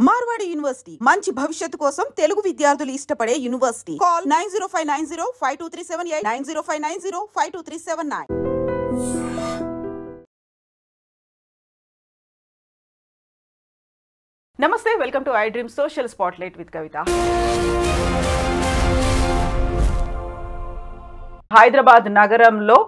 Marwadi university మంచి భవిష్యత్తు కోసం తెలుగు విద్యార్థులు ఇష్టపడే యూనివర్సిటీ. కాల్ 9059052378 9059052379. నమస్తే, welcome to iDream social spotlight with Kavitha. Hyderabad నగరంలో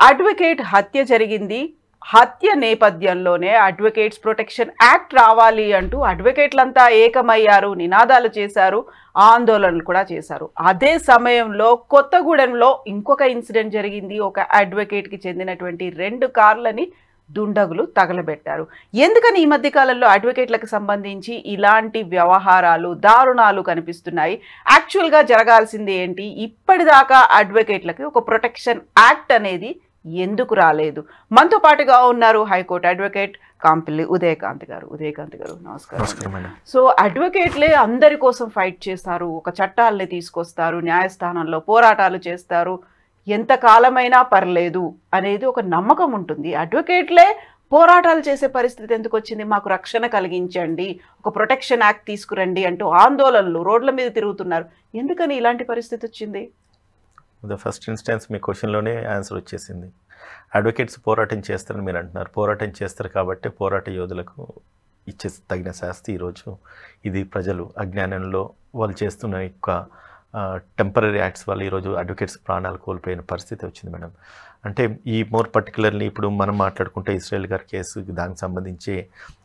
అడ్వకేట్ హత్య జరిగింది. హత్య నేపథ్యంలోనే అడ్వకేట్స్ ప్రొటెక్షన్ యాక్ట్ రావాలి అంటూ అడ్వకేట్లంతా ఏకమయ్యారు, నినాదాలు చేశారు, ఆందోళనలు కూడా చేశారు. అదే సమయంలో కొత్తగూడెంలో ఇంకొక ఇన్సిడెంట్ జరిగింది. ఒక అడ్వకేట్కి చెందినటువంటి 2 కార్లని దుండగులు తగలబెట్టారు. ఎందుకని ఈ మధ్య కాలంలో అడ్వకేట్లకు సంబంధించి ఇలాంటి వ్యవహారాలు, దారుణాలు కనిపిస్తున్నాయి? యాక్చువల్గా జరగాల్సింది ఏంటి? ఇప్పటిదాకా అడ్వకేట్లకి ఒక ప్రొటెక్షన్ యాక్ట్ అనేది ఎందుకు రాలేదు? మనతో పాటుగా ఉన్నారు హైకోర్టు అడ్వకేట్ కాంపిల్లి ఉదయకాంత్ గారు. ఉదయకాంత్ గారు నమస్కారం. సో అడ్వకేట్లే అందరి కోసం ఫైట్ చేస్తారు, ఒక చట్టాలని తీసుకొస్తారు, న్యాయస్థానంలో పోరాటాలు చేస్తారు, ఎంత కాలమైనా పర్లేదు అనేది ఒక నమ్మకం ఉంటుంది. అడ్వకేట్లే పోరాటాలు చేసే పరిస్థితి ఎందుకు వచ్చింది? మాకు రక్షణ కలిగించండి, ఒక ప్రొటెక్షన్ యాక్ట్ తీసుకురండి అంటూ ఆందోళనలు, రోడ్ల మీద తిరుగుతున్నారు. ఎందుకని ఇలాంటి పరిస్థితి వచ్చింది? ఫస్ట్ ఇన్స్టెన్స్ మీ క్వశ్చన్లోనే ఆన్సర్ వచ్చేసింది. అడ్వకేట్స్ పోరాటం చేస్తారని మీరు అంటున్నారు. పోరాటం చేస్తారు కాబట్టి పోరాట యోధులకు ఇచ్చే తగిన శాస్తి ఈరోజు ఇది ప్రజలు అజ్ఞానంలో వాళ్ళు చేస్తున్న యొక్క టెంపరీ యాక్ట్స్ వల్ల ఈరోజు అడ్వకేట్స్ ప్రాణాలు కోల్పోయిన పరిస్థితి వచ్చింది మేడం. అంటే ఈ మోర్ పర్టికులర్లీ ఇప్పుడు మనం మాట్లాడుకుంటే ఇస్రాయల్ గారి కేసు, దానికి సంబంధించి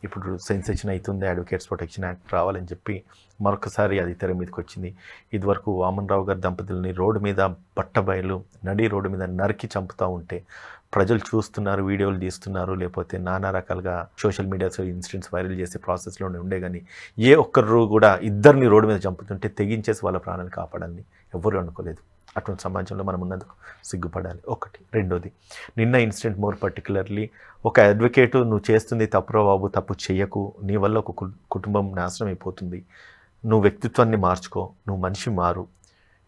ఇప్పుడు సెన్సేషన్ అవుతుంది. అడ్వకేట్స్ ప్రొటెక్షన్ యాక్ట్ రావాలని చెప్పి మరొకసారి అది తెర మీదకి వచ్చింది. ఇదివరకు వామన్ రావు గారి దంపతులని రోడ్డు మీద బట్టబయలు నడి రోడ్డు మీద నరికి చంపుతూ ఉంటే ప్రజలు చూస్తున్నారు, వీడియోలు తీస్తున్నారు, లేకపోతే నానా రకాలుగా సోషల్ మీడియాలో ఇన్సిడెంట్స్ వైరల్ చేసే ప్రాసెస్లోనే ఉండే. కానీ ఏ ఒక్కరు కూడా ఇద్దరిని రోడ్డు మీద చంపుతుంటే తెగించేసి వాళ్ళ ప్రాణాలు కాపాడాలని ఎవరు అనుకోలేదు. అటువంటి సమాజంలో మనం ఉన్నందుకు సిగ్గుపడాలి. ఒకటి. రెండోది, నిన్న ఇన్సిడెంట్ మోర్ పర్టికులర్లీ ఒక అడ్వకేటు నువ్వు చేస్తుంది తప్పురా బాబు, తప్పు చెయ్యకు, నీ వల్ల ఒక కుటుంబం నాశనం అయిపోతుంది, నువ్వు వ్యక్తిత్వాన్ని మార్చుకో, నువ్వు మనిషి మారు,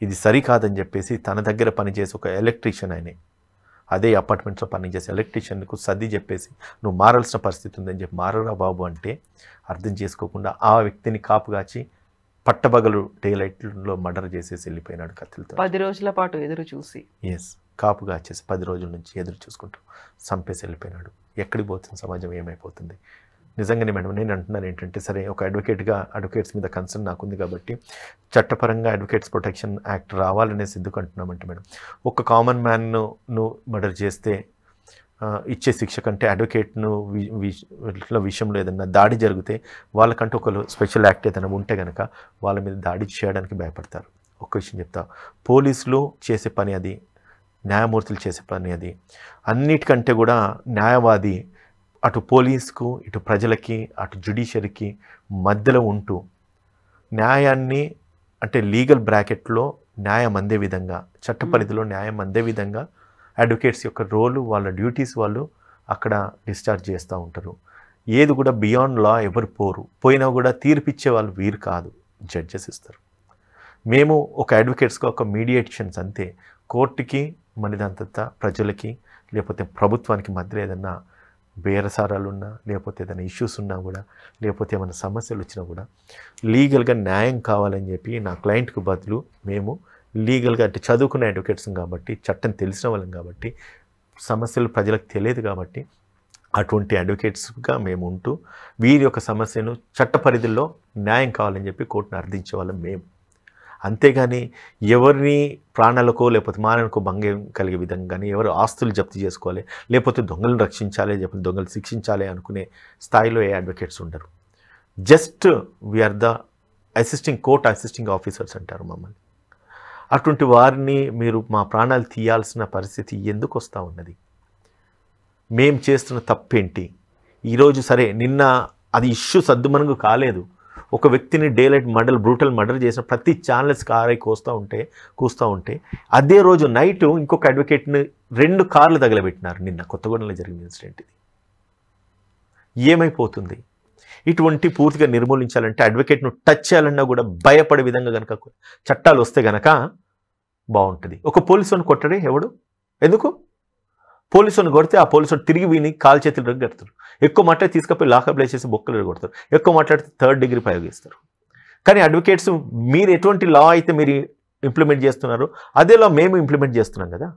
ఇది సరికాదని చెప్పేసి తన దగ్గర పనిచేసి ఒక ఎలక్ట్రీషియన్ అయినే అదే అపార్ట్మెంట్స్లో పనిచేసే ఎలక్ట్రీషియన్కు సర్ది చెప్పేసి నువ్వు మారాల్సిన పరిస్థితి ఉందని చెప్పి మారరా బాబు అంటే అర్థం చేసుకోకుండా ఆ వ్యక్తిని కాపుగాచి పట్టబగలు డే లైట్లో మర్డర్ చేసేసి వెళ్ళిపోయినాడు కత్తులతో. 10 రోజుల పాటు ఎదురు చూసి కాపుగా వచ్చేసి 10 రోజుల నుంచి ఎదురు చూసుకుంటూ చంపేసి వెళ్ళిపోయినాడు. ఎక్కడికి పోతుంది సమాజం, ఏమైపోతుంది? నిజంగానే మేడం నేను అంటున్నాను ఏంటంటే, సరే ఒక అడ్వకేట్గా అడ్వకేట్స్ మీద కన్సర్న్ నాకుంది కాబట్టి చట్టపరంగా అడ్వకేట్స్ ప్రొటెక్షన్ యాక్ట్ రావాలనేసి ఎందుకు అంటున్నామంటే మేడం, ఒక కామన్ మ్యాన్ను నువ్వు మర్డర్ చేస్తే ఇచ్చే శిక్ష కంటే అడ్వకేట్ను విషయంలో ఏదైనా దాడి జరిగితే వాళ్ళకంటూ ఒక స్పెషల్ యాక్ట్ ఏదైనా ఉంటే కనుక వాళ్ళ మీద దాడి చేయడానికి భయపడతారు. ఒక విషయం చెప్తా, పోలీసులు చేసే పని అది, న్యాయమూర్తులు చేసే పని అది. అన్నిటికంటే కూడా న్యాయవాది అటు పోలీసుకు, ఇటు ప్రజలకి, అటు జ్యుడిషియరీకి మధ్యలో ఉంటూ న్యాయాన్ని అంటే లీగల్ బ్రాకెట్లో న్యాయం అందే విధంగా, చట్ట పరిధిలో న్యాయం అందే విధంగా అడ్వకేట్స్ యొక్క రోలు, వాళ్ళ డ్యూటీస్ వాళ్ళు అక్కడ డిశ్చార్జ్ చేస్తూ ఉంటారు. ఏది కూడా బియాండ్ లా ఎవరు పోయినా కూడా తీర్పిచ్చే వాళ్ళు వీరు కాదు, జడ్జెస్ ఇస్తారు. మేము ఒక అడ్వకేట్స్గా ఒక మీడియేషన్స్ అంతే. కోర్టుకి మనిదంతా ప్రజలకి లేకపోతే ప్రభుత్వానికి మధ్యలో ఏదన్నా బేరసారాలు ఉన్నా, లేకపోతే ఏదైనా ఇష్యూస్ ఉన్నా కూడా, లేకపోతే ఏమైనా సమస్యలు వచ్చినా కూడా లీగల్గా న్యాయం కావాలని చెప్పి నా క్లయింట్కు బదులు మేము లీగల్గా అంటే చదువుకున్న అడ్వకేట్స్ కాబట్టి, చట్టం తెలిసిన వాళ్ళం కాబట్టి, సమస్యలు ప్రజలకు తెలియదు కాబట్టి అటువంటి అడ్వకేట్స్గా మేము ఉంటూ వీరి యొక్క సమస్యను చట్ట పరిధిలో న్యాయం కావాలని చెప్పి కోర్టును అర్థించే వాళ్ళం మేము. అంతేగాని ఎవరిని ప్రాణాలకో లేకపోతే మానవకో భంగం కలిగే విధంగా కానీ, ఎవరు ఆస్తులు జప్తు చేసుకోవాలి, లేకపోతే దొంగలను రక్షించాలి, లేకపోతే దొంగలు శిక్షించాలి అనుకునే స్థాయిలో ఏ అడ్వకేట్స్ ఉండరు. Just we're the court assisting officers అంటారు మమ్మల్ని. అటువంటి వారిని మీరు మా ప్రాణాలు తీయాల్సిన పరిస్థితి ఎందుకు వస్తూ ఉన్నది? మేం చేస్తున్న తప్పేంటి? ఈరోజు సరే నిన్న అది ఇష్యూ సద్దుమణుగు కాలేదు. ఒక వ్యక్తిని డేలైట్ బ్రూటల్ మర్డర్ చేసిన ప్రతి ఛానల్స్ కారై కూస్తూ ఉంటే అదే రోజు నైటు ఇంకొక అడ్వకేట్ని 2 కార్లు తగలబెట్టినారు. నిన్న కొత్తగూడెంలో జరిగిన ఇన్సిడెంట్ ఇది. ఏమైపోతుంది? ఇటువంటి పూర్తిగా నిర్మూలించాలంటే అడ్వకేట్ను టచ్ చేయాలన్నా కూడా భయపడే విధంగా కనుక చట్టాలు వస్తే కనుక బాగుంటుంది. ఒక పోలీసుని కొట్టడే ఎవడు? ఎందుకు? పోలీసుని కొడితే ఆ పోలీసుడు తిరిగి విని కాలు చేతులు రగ్గడతారు. ఎక్కువ మాట్లాడి తీసుకుపోయి లాకప్లో వేసేసి బొక్కలు కొడతారు. ఎక్కువ మాట్లాడితే 3rd డిగ్రీ ప్రయోగిస్తారు. కానీ అడ్వకేట్స్ మీరు ఎటువంటి లా అయితే మీరు ఇంప్లిమెంట్ చేస్తున్నారో అదే లా మేము ఇంప్లిమెంట్ చేస్తున్నాం కదా.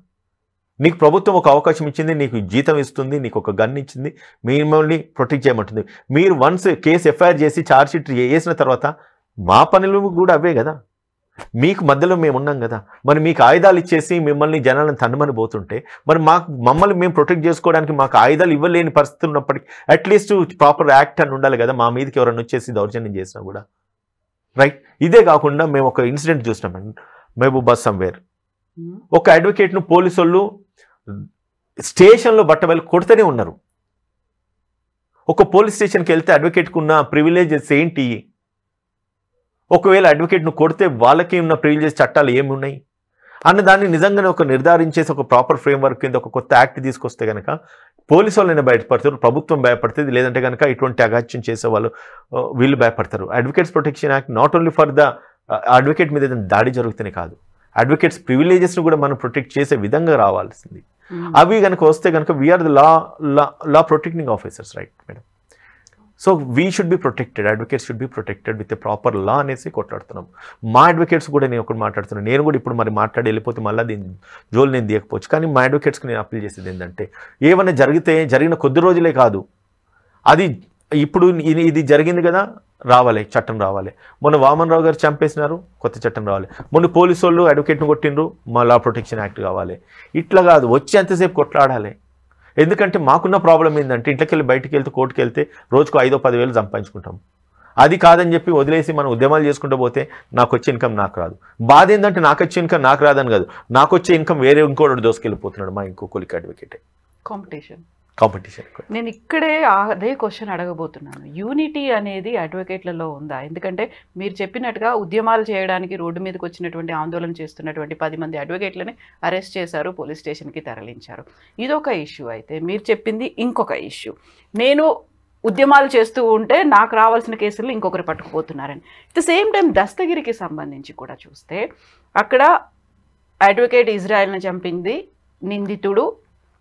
నీకు ప్రభుత్వం ఒక అవకాశం ఇచ్చింది, నీకు జీతం ఇస్తుంది, నీకు ఒక గన్ ఇచ్చింది, మిమ్మల్ని ప్రొటెక్ట్ చేయమంటుంది. మీరు వన్స్ కేసు ఎఫ్ఐఆర్ చేసి ఛార్జ్షీట్ వేసిన తర్వాత మా పనులు కూడా అవే కదా. మీకు మధ్యలో మేము ఉన్నాం కదా. మరి మీకు ఆయుధాలు ఇచ్చేసి మిమ్మల్ని జనాలను తన్నమని పోతుంటే మరి మమ్మల్ని మేము ప్రొటెక్ట్ చేసుకోవడానికి మాకు ఆయుధాలు ఇవ్వలేని పరిస్థితి ఉన్నప్పటికీ అట్లీస్ట్ ప్రాపర్ యాక్ట్ అని ఉండాలి కదా. మా మీదకి ఎవరైనా వచ్చేసి దౌర్జన్యం చేసినా కూడా రైట్. ఇదే కాకుండా మేము ఒక ఇన్సిడెంట్ చూసినాం మహబూబా సమ్వేర్. ఒక అడ్వకేట్ను పోలీసు వాళ్ళు స్టేషన్లో బట్టబయలు కొడుతూనే ఉన్నారు. ఒక పోలీస్ స్టేషన్కి వెళ్తే అడ్వకేట్కి ఉన్న ప్రివిలేజెస్ ఏంటి? ఒకవేళ అడ్వకేట్ను కొడితే వాళ్ళకి ఉన్న ప్రివిలేజెస్ చట్టాలు ఏమి ఉన్నాయి అన్న దాన్ని నిజంగానే ఒక నిర్ధారించేసి ఒక ప్రాపర్ ఫ్రేమ్వర్క్ కింద ఒక కొత్త యాక్ట్ తీసుకొస్తే కనుక పోలీసు వాళ్ళైనా భయపడతారు, ప్రభుత్వం భయపడుతుంది. లేదంటే కనుక ఇటువంటి అగాత్యం చేసే వాళ్ళు వీళ్ళు భయపడతారు. Advocates protection act not only for the advocate మీద ఏదైనా దాడి జరుగుతూనే కాదు, అడ్వకేట్స్ ప్రివిలేజెస్ను కూడా మనం ప్రొటెక్ట్ చేసే విధంగా రావాల్సింది. అవి కనుక వస్తే కనుక we're the law protecting officers right madam. So we should be protected, advocates should be protected with a proper law అనేసి కొట్లాడుతున్నాం. మా అడ్వకేట్స్ కూడా నేను ఒకటి మాట్లాడుతున్నాను. నేను కూడా ఇప్పుడు మరి మాట్లాడి వెళ్ళిపోతే మళ్ళీ దీని జోలు నేను తీయకపోవచ్చు. కానీ మా అడ్వకేట్స్కి నేను అప్పీల్ చేసేది ఏంటంటే ఏమైనా జరిగిన కొద్ది రోజులే కాదు, అది ఇప్పుడు ఇది జరిగింది కదా, రావాలి చట్టం రావాలి. మొన్న వామన్ రావు గారు చంపేసినారు, కొత్త చట్టం రావాలి. మొన్న పోలీసు వాళ్ళు అడ్వకేట్ను కొట్టిండ్రు, మా లా ప్రొటెక్షన్ యాక్ట్ కావాలి. ఇట్లా కాదు, వచ్చి ఎంతసేపు కొట్లాడాలి. ఎందుకంటే మాకున్న ప్రాబ్లం ఏంటంటే ఇంట్లోకి వెళ్ళి బయటికి వెళ్తే కోర్టుకు వెళ్తే రోజుకు 5,000-10,000 సంపాదించుకుంటాం. అది కాదని చెప్పి వదిలేసి మనం ఉద్యమాలు చేసుకుంటూ పోతే నాకు వచ్చే ఇన్కమ్ నాకు రాదు. బాధ ఏంటంటే నాకు వచ్చే ఇన్కమ్ నాకు రాదని కాదు, నాకు వచ్చే ఇన్కమ్ వేరే ఇంకోటి దోసుకెళ్ళిపోతున్నాడు మా ఇంకో కొలిక్ అడ్వకేట్. కాంపిటీషన్. నేను ఇక్కడే అదే క్వశ్చన్ అడగబోతున్నాను. యూనిటీ అనేది అడ్వకేట్లలో ఉందా? ఎందుకంటే మీరు చెప్పినట్టుగా ఉద్యమాలు చేయడానికి రోడ్డు మీదకి వచ్చినటువంటి ఆందోళన చేస్తున్నటువంటి 10 మంది అడ్వకేట్లని అరెస్ట్ చేశారు, పోలీస్ స్టేషన్కి తరలించారు. ఇదొక ఇష్యూ. అయితే మీరు చెప్పింది ఇంకొక ఇష్యూ, నేను ఉద్యమాలు చేస్తూ ఉంటే నాకు రావాల్సిన కేసులు ఇంకొకరు పట్టుకుపోతున్నారని. అట్ ద సేమ్ టైం దస్తగిరికి సంబంధించి కూడా చూస్తే అక్కడ అడ్వకేట్ ఇజ్రాయెల్ని చంపింది నిందితుడు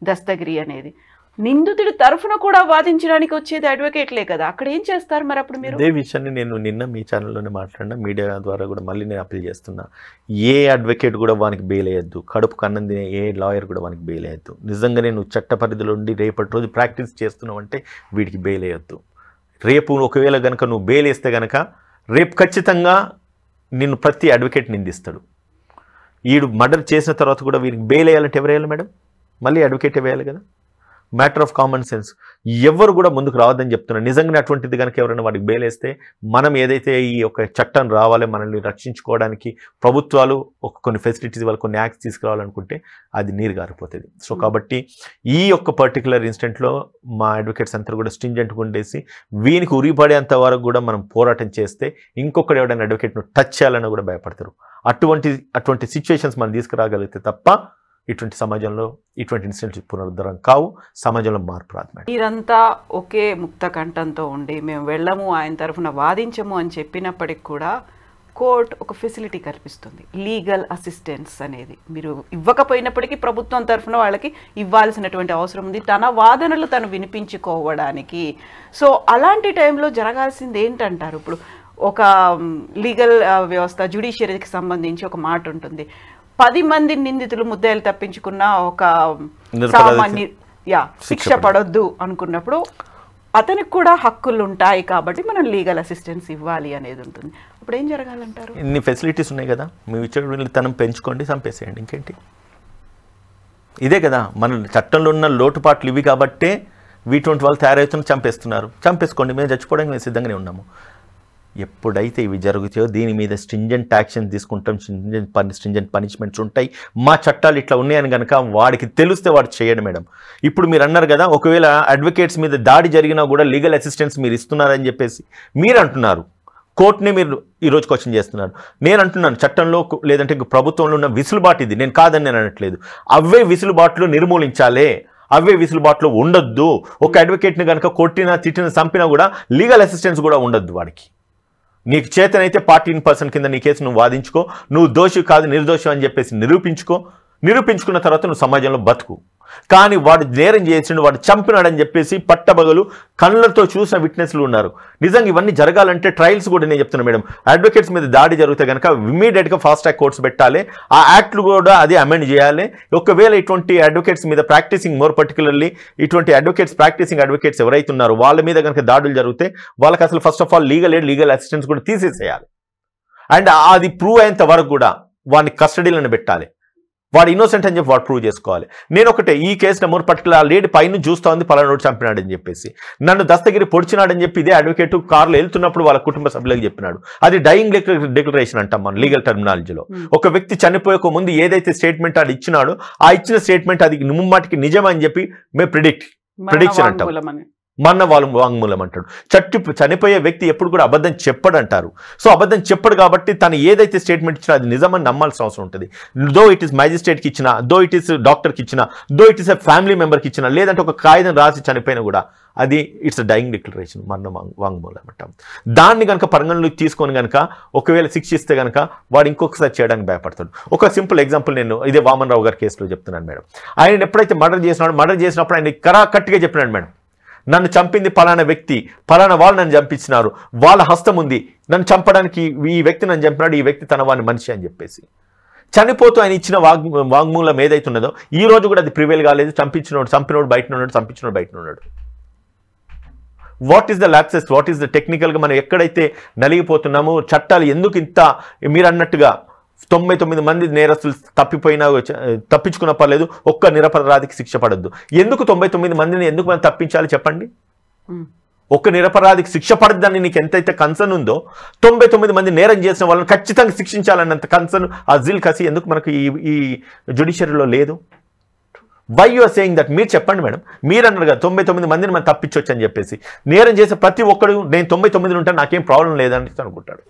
దస్తగిరి అనేది. నిందితుడి తరఫున కూడా వాదించడానికి వచ్చేది అడ్వకేట్లే కదా, అక్కడ ఏం చేస్తారు మరి అప్పుడు మీరు? అదే విషయాన్ని నేను నిన్న మీ ఛానల్లోనే మాట్లాడినా, మీడియా ద్వారా కూడా మళ్ళీ నేను అప్పీల్ చేస్తున్నా. ఏ అడ్వకేట్ కూడా వానికి బెయిల్ వేయద్దు, కడుపు కన్నం తినే ఏ లాయర్ కూడా వానికి బెయిల్ వేయద్దు. నిజంగా నేను చట్ట పరిధిలో ఉండి రేపటి రోజు ప్రాక్టీస్ చేస్తున్నావు అంటే వీడికి బెయిల్ వేయద్దు. రేపు ఒకవేళ కనుక నువ్వు బెయిల్ వేస్తే కనుక రేపు ఖచ్చితంగా నిన్ను ప్రతి అడ్వకేట్ నిందిస్తాడు. వీడు మర్డర్ చేసిన తర్వాత కూడా వీరికి బెయిల్ వేయాలంటే ఎవరు వేయాలి మేడం? మళ్ళీ అడ్వకేటే వేయాలి కదా. Matter of common sense. ఎవరు కూడా ముందుకు రావద్దని చెప్తున్నారు. నిజంగానే అటువంటిది కనుక ఎవరైనా వాడికి బెయిల్ వేస్తే మనం ఏదైతే ఈ యొక్క చట్టం రావాలి మనల్ని రక్షించుకోవడానికి ప్రభుత్వాలు ఒక కొన్ని ఫెసిలిటీస్ వాళ్ళు కొన్ని యాక్ట్స్ తీసుకురావాలనుకుంటే అది నీరు గారిపోతుంది. సో కాబట్టి ఈ యొక్క పర్టికులర్ ఇన్సిడెంట్లో మా అడ్వకేట్స్ అంతా కూడా స్ట్రింజెంట్గా ఉండేసి వీనికి ఉరిపడేంత వరకు కూడా మనం పోరాటం చేస్తే ఇంకొకటి ఎవడైనా అడ్వకేట్ను టచ్ చేయాలని కూడా భయపడతారు. అటువంటి సిచ్యువేషన్స్ మనం తీసుకురాగలిగితే తప్ప ఇటువంటి సమాజంలో ఇటువంటి ఇన్సిడెంట్స్ పునరుద్ధరణ కావు, సమాజంలో మార్పు రాదు మేడం. మీరంతా ఒకే ముక్త కంఠంతో ఉండి మేము వెళ్ళము, ఆయన తరఫున వాదించము అని చెప్పినప్పటికి కూడా కోర్టు ఒక ఫెసిలిటీ కల్పిస్తుంది, లీగల్ అసిస్టెన్స్ అనేది. మీరు ఇవ్వకపోయినప్పటికీ ప్రభుత్వం తరఫున వాళ్ళకి ఇవ్వాల్సినటువంటి అవసరం ఉంది, తన వాదనలు తను వినిపించుకోవడానికి. సో అలాంటి టైంలో జరగాల్సింది ఏంటంటారు? ఇప్పుడు ఒక లీగల్ వ్యవస్థ జ్యుడిషియరీకి సంబంధించి ఒక మాట ఉంటుంది, 10 మంది నిందితులు ముద్దాయిలు తప్పించుకున్న ఒక సామాన్య శిక్ష పడొద్దు అనుకున్నప్పుడు అతనికి కూడా హక్కులు ఉంటాయి కాబట్టి మనం లీగల్ అసిస్టెన్స్ ఇవ్వాలి అనేది ఉంటుంది. అప్పుడు ఏం జరగాలంటారు? ఇన్ని ఫెసిలిటీస్ ఉన్నాయి కదా, మేము ఇచ్చే తనం పెంచుకోండి, చంపేసేయండి, ఇంకేంటి. ఇదే కదా మన చట్టంలో ఉన్న లోటుపాట్లు ఇవి కాబట్టే వీటువంటి వాళ్ళు తయారవుతున్న చంపేస్తున్నారు. చంపేసుకోండి, మేము చచ్చిపోవడానికి మేము సిద్ధంగానే ఉన్నాము. ఎప్పుడైతే ఇవి జరుగుతాయో దీని మీద స్ట్రింజెంట్ యాక్షన్ తీసుకుంటాం, స్ట్రింజెంట్ పనిష్మెంట్స్ ఉంటాయి. మా చట్టాలు ఇట్లా ఉన్నాయని కనుక వాడికి తెలిస్తే వాడు చేయడం మేడం. ఇప్పుడు మీరు అన్నారు కదా, ఒకవేళ అడ్వకేట్స్ మీద దాడి జరిగినా కూడా లీగల్ అసిస్టెన్స్ మీరు ఇస్తున్నారని చెప్పేసి మీరు అంటున్నారు. కోర్టునే మీరు ఈరోజు క్వశ్చన్ చేస్తున్నారు. నేను అంటున్నాను చట్టంలో లేదంటే ప్రభుత్వంలో ఉన్న విసులుబాటు ఇది, నేను కాదని నేను అనట్లేదు. అవే విసులుబాట్లు నిర్మూలించాలే, అవే విసులుబాట్లు ఉండొద్దు. ఒక అడ్వకేట్ని కనుక కొట్టినా తిట్టినా చంపినా కూడా లీగల్ అసిస్టెన్స్ కూడా ఉండొద్దు వాడికి. నీకు చేతనైతే 14% కింద నీ కేసు నువ్వు వాదించుకో, నువ్వు దోషి కాదు నిర్దోషి అని చెప్పేసి నిరూపించుకున్న తర్వాత నువ్వు సమాజంలో బతుకు. కానీ వాడు నేరం చేసిండు, వాడు చంపినాడని చెప్పేసి పట్టబగలు కళ్ళతో చూసిన విట్నెస్లు ఉన్నారు. నిజంగా ఇవన్నీ జరగాలంటే ట్రయల్స్ కూడా నేను చెప్తున్నాను మేడం, అడ్వకేట్స్ మీద దాడి జరిగితే కనుక ఇమీడియట్గా ఫాస్ట్ ట్రాక్ కోర్ట్స్ పెట్టాలి, ఆ యాక్ట్లు కూడా అదే అమెండ్ చేయాలి. ఒకవేళ ఇటువంటి అడ్వకేట్స్ మీద ప్రాక్టీసింగ్ మోర్ పర్టికులర్లీ ఇటువంటి అడ్వకేట్స్ ప్రాక్టీసింగ్ అడ్వకేట్స్ ఎవరైతే ఉన్నారో వాళ్ళ మీద కనుక దాడులు జరిగితే వాళ్ళకి అసలు first of all legal assistance కూడా తీసేసేయాలి. అండ్ అది ప్రూవ్ అయ్యేంత వరకు కూడా వాడిని కస్టడీలను పెట్టాలి. వాడు ఇన్నోసెంట్ అని చెప్పి వాడు ప్రూవ్ చేసుకోవాలి. నేను ఒకటే ఈ కేసులో మోర్ పర్టికులర్ ఆ లేడీ పైన చూస్తూ ఉంది పలానోడు చంపినాడని చెప్పేసి, నన్ను దస్తగిరి పొడిచినాడని చెప్పి ఇదే అడ్వకేట్ కార్లో వెళ్తున్నప్పుడు వాళ్ళ కుటుంబ సభ్యులకు చెప్పినాడు. అది డైయింగ్ డిక్లరేషన్ అంటాం మనం లీగల్ టర్మినాలజీలో. ఒక వ్యక్తి చనిపోయక ముందు ఏదైతే స్టేట్మెంట్ అది ఇచ్చినాడో ఆ ఇచ్చిన స్టేట్మెంట్ అది ముమ్మాటికి నిజం అని చెప్పి మేము ప్రిడిక్షన్ అంటాం, మన్న వాళ్ళు వాంగ్మూలం అంటాడు. చనిపోయే వ్యక్తి ఎప్పుడు కూడా అబద్ధం చెప్పడంటారు. సో అబద్ధం చెప్పడు కాబట్టి తను ఏదైతే స్టేట్మెంట్ ఇచ్చినా అది నిజమని నమ్మాల్సిన అవసరం ఉంటుంది. దో ఇట్ ఈస్ మ్యాజిస్ట్రేట్కి ఇచ్చినా, దో ఇట్ ఈస్ డాక్టర్కి ఇచ్చినా, though it is a family మెంబర్కి ఇచ్చినా, లేదంటే ఒక కాగితం రాసి చనిపోయినా కూడా అది ఇట్స్ డైయింగ్ డిక్లరేషన్, మరణ వాంగ్మూలం అంటాం. దాన్ని కనుక పరిగణలోకి తీసుకొని కనుక ఒకవేళ శిక్షిస్తే కనుక వాడు ఇంకొకసారి చేయడానికి భయపడతాడు. ఒక సింపుల్ ఎగ్జాంపుల్ నేను ఇదే వామన్ రావు గారి కేసులో చెప్తున్నాను మేడం. ఆయన ఎప్పుడైతే మర్డర్ చేసినప్పుడు ఆయన కరాకట్టిగా చెప్పినాడు మేడం, నన్ను చంపింది పలానా వ్యక్తి, పలానా వాళ్ళు నన్ను చంపించినారు, వాళ్ళ హస్తం ఉంది, నన్ను చంపడానికి ఈ వ్యక్తి నన్ను చంపినాడు, ఈ వ్యక్తి తన వాని మనిషి అని చెప్పేసి చనిపోతూ ఆయన ఇచ్చిన వాంగ్మూలం ఏదైతే ఉన్నదో ఈ రోజు కూడా అది ప్రివేల్ కాలేదు. చంపినోడు బయట ఉన్నాడు, చంపించినోడు బయట ఉన్నాడు. What is the lapses, what is the టెక్నికల్గా మనం ఎక్కడైతే నలిగిపోతున్నామో, చట్టాలు ఎందుకు ఇంత మీరు అన్నట్టుగా 99 మంది నేరస్తులు తప్పించుకున్న పర్లేదు, ఒక్క నిరపరాధికి శిక్ష పడద్దు. ఎందుకు 99 మందిని ఎందుకు మనం తప్పించాలి చెప్పండి? ఒక్క నిరపరాధికి శిక్ష పడద్దని నీకు ఎంతైతే కన్సర్న్ ఉందో 99 మంది నేరం చేసిన వాళ్ళని ఖచ్చితంగా శిక్షించాలన్నంత కన్సర్న్ ఆ జిల్ కసి ఎందుకు మనకు ఈ జ్యుడిషియరీలో లేదు? Why you are saying that? మీరు చెప్పండి మేడం. మీరు అన్నారు కదా 99 మందిని మనం తప్పించవచ్చు అని చెప్పేసి. నేరం చేసే ప్రతి ఒక్కడు నేను 99 ఉంటాను నాకేం ప్రాబ్లం లేదని అనుకుంటాడు.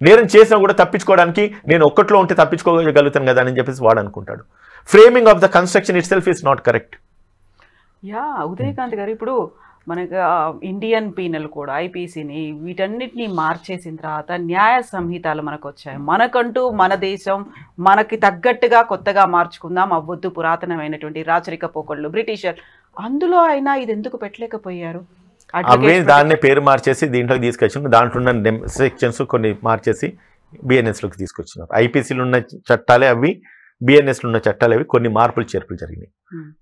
నేరం చేసినా కూడా తప్పించుకోవడానికి నేను ఒక్కట్లో ఉంటే తప్పించుకోగలుగుతాను కదా అని చెప్పేసి వాడు అనుకుంటాడు. Framing of the construction it self is not correct. Yeah Udayakanth గారు, ఇప్పుడు మనకు ఇండియన్ పీనల్ కూడా ఐపీసీని వీటన్నిటిని మార్చేసిన తర్వాత న్యాయ సంహితాలు మనకు వచ్చాయి. మనకంటూ మన దేశం మనకి తగ్గట్టుగా కొత్తగా మార్చుకుందాం, అవ్వద్దు పురాతనమైనటువంటి రాచరిక పోకళ్ళు బ్రిటిషర్, అందులో అయినా ఇది ఎందుకు పెట్టలేకపోయారు? అవే దాన్నే పేరు మార్చేసి దీంట్లోకి తీసుకొచ్చిన, దాంట్లో ఉన్న సెక్షన్స్ కొన్ని మార్చేసి బిఎన్ఎస్లోకి తీసుకొచ్చినారు. ఐపీసీలో ఉన్న చట్టాలే అవి, బిఎన్ఎస్లో ఉన్న చట్టాలు అవి, కొన్ని మార్పులు చేర్పులు జరిగినాయి.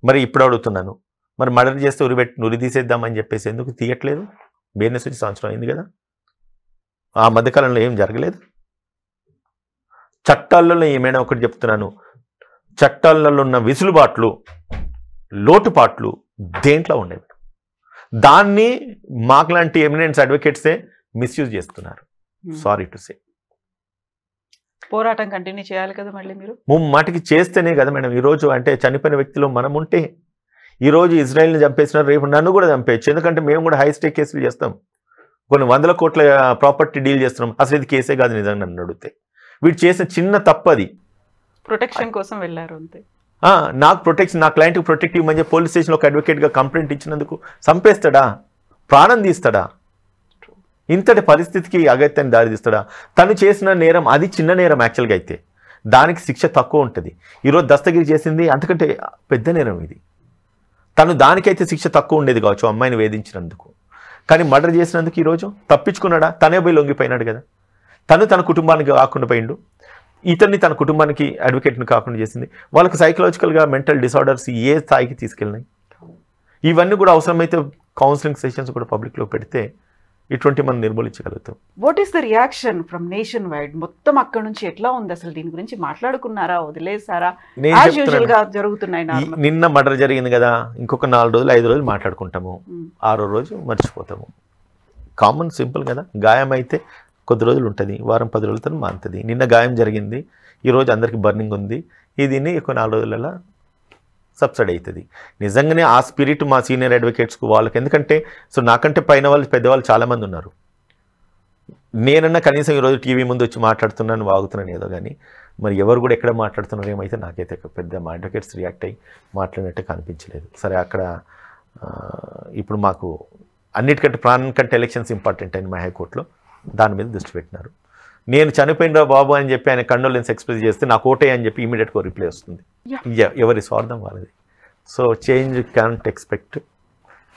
మరి ఇప్పుడు అడుగుతున్నాను, మరి మర్డర్ చేస్తే ఉరి తీసేద్దామని చెప్పేసి ఎందుకు తీయట్లేదు? బిఎన్ఎస్ వచ్చి సంవత్సరం అయింది కదా, ఆ మధ్యకాలంలో ఏం జరగలేదు. చట్టాలలో ఏమైనా ఒకటి చెప్తున్నాను, చట్టాలలో ఉన్న విసులుబాట్లు లోటుపాట్లు దేంట్లో ఉండేవి, దాన్ని మాకులాంటి ఎమినెన్స్ అడ్వకేట్సే మిస్యూజ్ చేస్తున్నారు. Sorry to say. పోరాటం కంటిన్యూ చేయాలి కదా మళ్ళీ మీరు? ముమ్మాటికి చేస్తేనే కదా మేడం. ఈరోజు అంటే చనిపోయిన వ్యక్తిలో మనం ఉంటే, ఈరోజు ఇజ్రాయెల్ని చంపేసినారు, రేపు నన్ను కూడా చంపేయచ్చు. ఎందుకంటే మేము కూడా హై స్టేక్ కేసులు చేస్తాం, కొన్ని 100 కోట్ల ప్రాపర్టీ డీల్ చేస్తున్నాం. అసలు ఇది కేసే కాదు నిజంగా నన్ను అడిగితే. వీడు చేసిన చిన్న తప్పది, ప్రొటెక్షన్ కోసం వెళ్ళారు అంతే. నాకు ప్రొటెక్షన్, నా క్లయింట్కి ప్రొటెక్ట్ ఇవ్వమని చెప్పి పోలీస్ స్టేషన్లో ఒక అడ్వకేట్గా కంప్లైంట్ ఇచ్చినందుకు చంపేస్తాడా? ప్రాణం తీస్తాడా? ఇంతటి పరిస్థితికి అగత్యాన్ని దారితీస్తాడా? తను చేసిన నేరం అది చిన్న నేరం యాక్చువల్గా అయితే, దానికి శిక్ష తక్కువ ఉంటుంది. ఈరోజు దస్తగిరి చేసింది అంతకంటే పెద్ద నేరం ఇది. తను దానికైతే శిక్ష తక్కువ ఉండేది కావచ్చు అమ్మాయిని వేధించినందుకు, కానీ మర్డర్ చేసినందుకు ఈరోజు తప్పించుకున్నాడా? తనే పోయి లొంగిపోయినాడు కదా. తన కుటుంబానికి కాకుండా పోయిండు, ఇతన్ని తన కుటుంబానికి అడ్వకేట్ని కాకుండా చేసింది. వాళ్ళకి సైకలాజికల్గా మెంటల్ డిసార్డర్స్ ఏ స్థాయికి తీసుకెళ్ళినాయి. ఇవన్నీ కూడా అవసరమైతే కౌన్సిలింగ్ సెషన్స్ కూడా పబ్లిక్లో పెడితే ఇటువంటి మనం నిర్మూలించగలుగుతాం. What is the reaction from nationwide? మొత్తం అక్కడ నుంచి ఎట్లా ఉంది అసలు? దీని గురించి మాట్లాడుకున్నారా, వదిలేసారా? జరుగుతున్నాయి. నిన్న మర్డర్ జరిగింది కదా, ఇంకొక 4 రోజులు 5 రోజులు మాట్లాడుకుంటాము, 6వ రోజు మర్చిపోతాము. కామన్ సింపుల్ కదా. గాయం అయితే కొద్ది రోజులు ఉంటుంది, వారం 10 రోజులతో మారుతుంది. నిన్న గాయం జరిగింది, ఈరోజు అందరికీ బర్నింగ్ ఉంది, దీన్ని ఎక్కువ 4 రోజులలో సబ్సైడ్ అవుతుంది. నిజంగానే ఆ స్పిరిట్ మా సీనియర్ అడ్వకేట్స్కు వాళ్ళకి, ఎందుకంటే సో నాకంటే పైన వాళ్ళు పెద్దవాళ్ళు చాలామంది ఉన్నారు. నేనన్నా కనీసం ఈరోజు టీవీ ముందు వచ్చి మాట్లాడుతున్నాను, వాగుతున్నాను ఏదో, కానీ మరి ఎవరు కూడా ఎక్కడ మాట్లాడుతున్నారు ఏమైతే నాకైతే పెద్ద మా అడ్వకేట్స్ రియాక్ట్ అయ్యి మాట్లాడినట్టే కనిపించలేదు. సరే, అక్కడ ఇప్పుడు మాకు అన్నిటికంటే ప్రాణం కంటే ఎలక్షన్స్ ఇంపార్టెంట్ అని మా హైకోర్టులో దాని మీద దృష్టి పెట్టినారు. నేను చనిపోయినరా బాబు అని చెప్పి ఆయన కండోలెన్స్ ఎక్స్ప్రెస్ చేస్తే నాకు ఓటే అని చెప్పి ఇమీడియట్గా రిప్లై వస్తుంది. ఎవరి స్వార్థం వాళ్ళది. So change can't expect.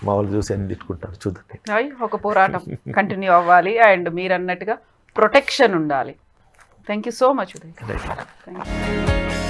మా వాళ్ళు చూసి అని తిట్టుకుంటారు. చూద్దాం. ఒక పోరాటం కంటిన్యూ అవ్వాలి అండ్ మీరు అన్నట్టుగా ప్రొటెక్షన్ ఉండాలి. Thank you so much Uday. Thank you.